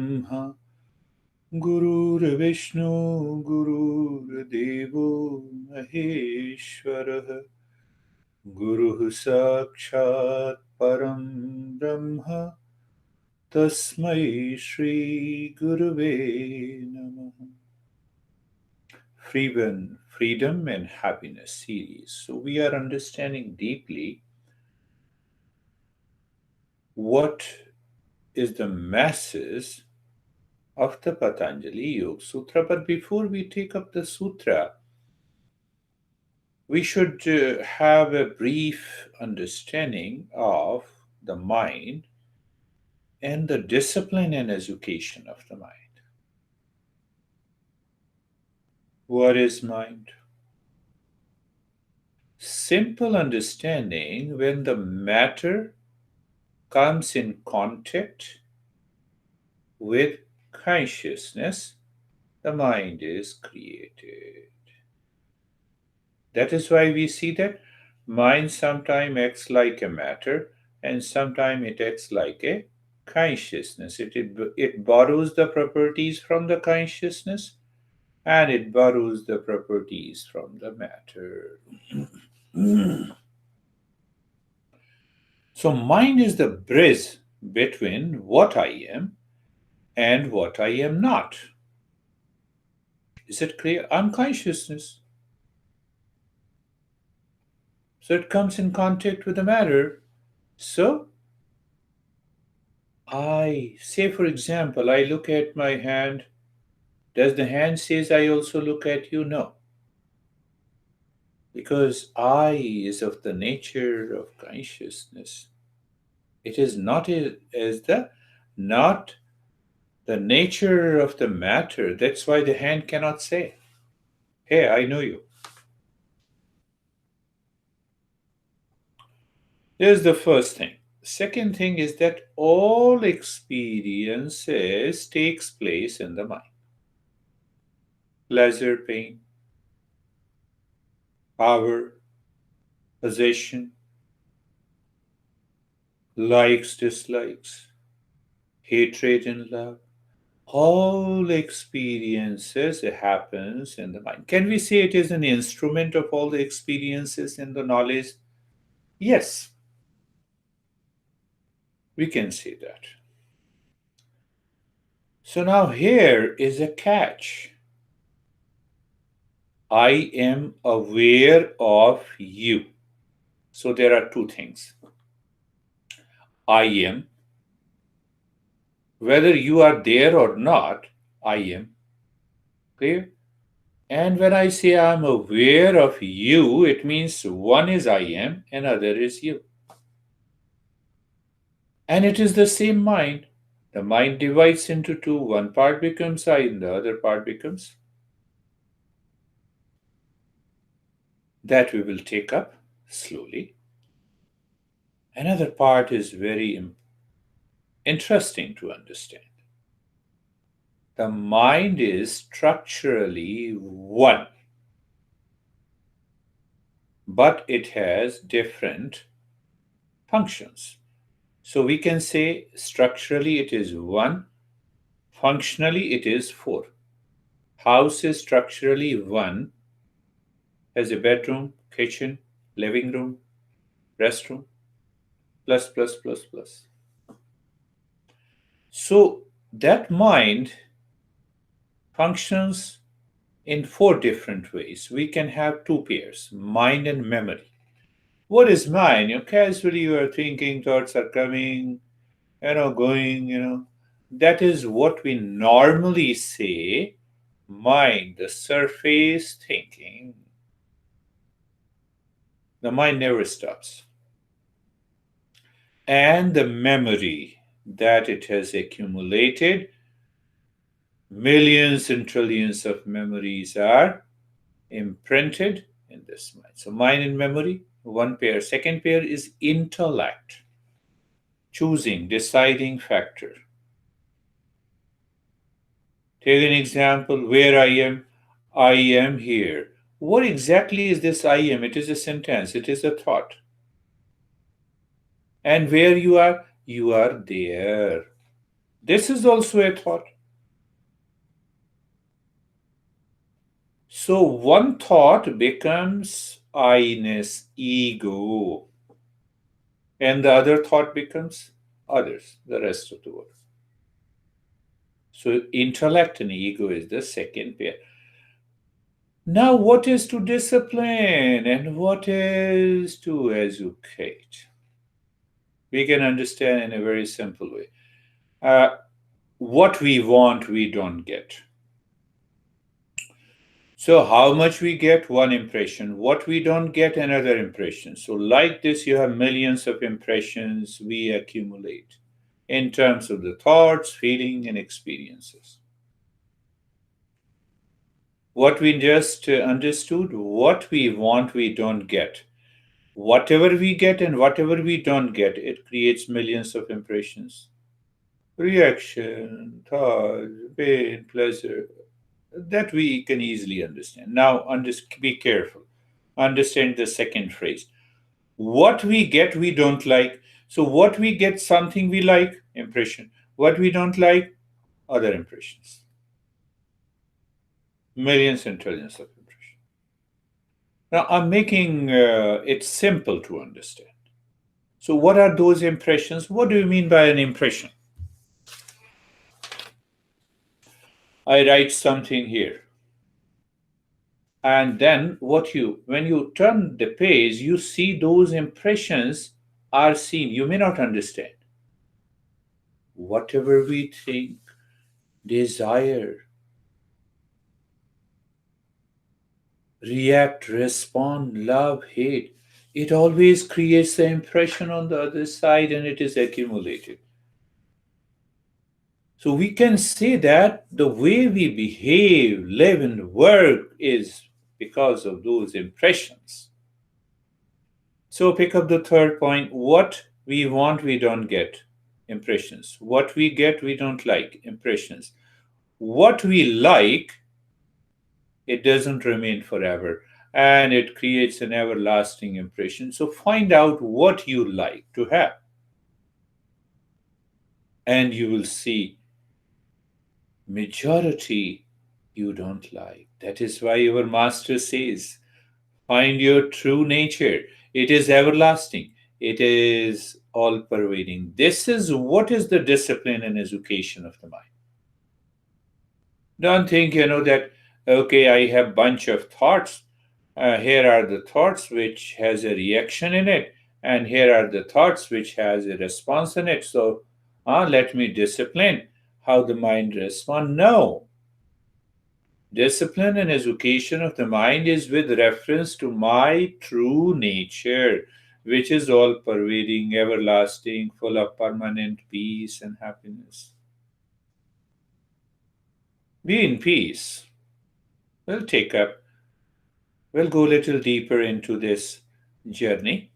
Brahma Gururvishnu Gururdevo Maheshwarah Guruः Sakshat Param Brahma Tasmai Shri Gurave Namaha. Freedom and Happiness series. So we are understanding deeply what is the masses of the Patanjali Yoga Sutra. But before we take up the sutra, we should have a brief understanding of the mind and the discipline and education of the mind. What is mind? Simple understanding: when the matter comes in contact with consciousness, the mind is created. That is why we see that mind sometimes acts like a matter and sometimes it acts like a consciousness. It borrows the properties from the consciousness and it borrows the properties from the matter. So, mind is the bridge between what I am and what I am not. Is it clear? I'm consciousness. So it comes in contact with the matter. So I say, for example, I look at my hand. Does the hand says I also look at you? No. Because I is of the nature of consciousness. It is not as the not the nature of the matter. That's why the hand cannot say, "Hey, I know you." Here's the first thing. Second thing is that all experiences takes place in the mind. Pleasure, pain, power, possession, likes, dislikes, hatred and love. All experiences happens in the mind. Can we say it is an instrument of all the experiences and the knowledge? Yes, we can say that. So now here is a catch. I am aware of you. So there are two things. I am, whether you are there or not, I am. Clear? And when I say I'm aware of you, it means one is I am and other is you. And it is the same mind. The mind divides into two. One part becomes I and the other part becomes. That we will take up slowly. Another part is very interesting to understand. The mind is structurally one, but it has different functions. So we can say structurally it is one, functionally it is four. House is structurally one, has a bedroom, kitchen, living room, restroom, plus, plus, plus, plus. So that mind functions in four different ways. We can have two pairs, mind and memory. What is mind? Casually you are thinking, thoughts are coming, going. That is what we normally say mind, the surface thinking. The mind never stops. And the memory that it has accumulated, millions and trillions of memories are imprinted in this mind. So, mind and memory, one pair. Second pair is intellect, choosing, deciding factor. Take an example: where I am here. What exactly is this I am? It is a sentence, it is a thought. And where you are there. This is also a thought. So one thought becomes I-ness, ego, and the other thought becomes others, the rest of the world. So intellect and ego is the second pair. Now, what is to discipline and what is to educate? We can understand in a very simple way. Uh, what we want, we don't get. So, how much we get? One impression. What we don't get? Another impression. So, like this, you have millions of impressions we accumulate in terms of the thoughts, feeling, and experiences. What we just understood, what we want, we don't get. Whatever we get and whatever we don't get, it creates millions of impressions. Reaction, thought, pain, pleasure, that we can easily understand. Now, be careful. Understand the second phrase. What we get, we don't like. So, what we get, something we like, impression. What we don't like, other impressions. Millions and trillions of impressions. Now, I'm making it simple to understand. So, what are those impressions? What do you mean by an impression? I write something here. And then when you turn the page, you see those impressions are seen. You may not understand. Whatever we think, desire, react, respond, love, hate, it always creates the impression on the other side and it is accumulated. So we can say that the way we behave, live, and work is because of those impressions. So pick up the third point. What we want, we don't get. Impressions. What we get, we don't like. Impressions. What we like, it doesn't remain forever and it creates an everlasting impression. So find out what you like to have and you will see majority you don't like. That is why your master says, find your true nature. It is everlasting. It is all pervading. This is what is the discipline and education of the mind. Don't think, that, okay, I have bunch of thoughts. Here are the thoughts which has a reaction in it. And here are the thoughts which has a response in it. So let me discipline how the mind responds. No. Discipline and education of the mind is with reference to my true nature, which is all pervading, everlasting, full of permanent peace and happiness. Be in peace. We'll go a little deeper into this journey.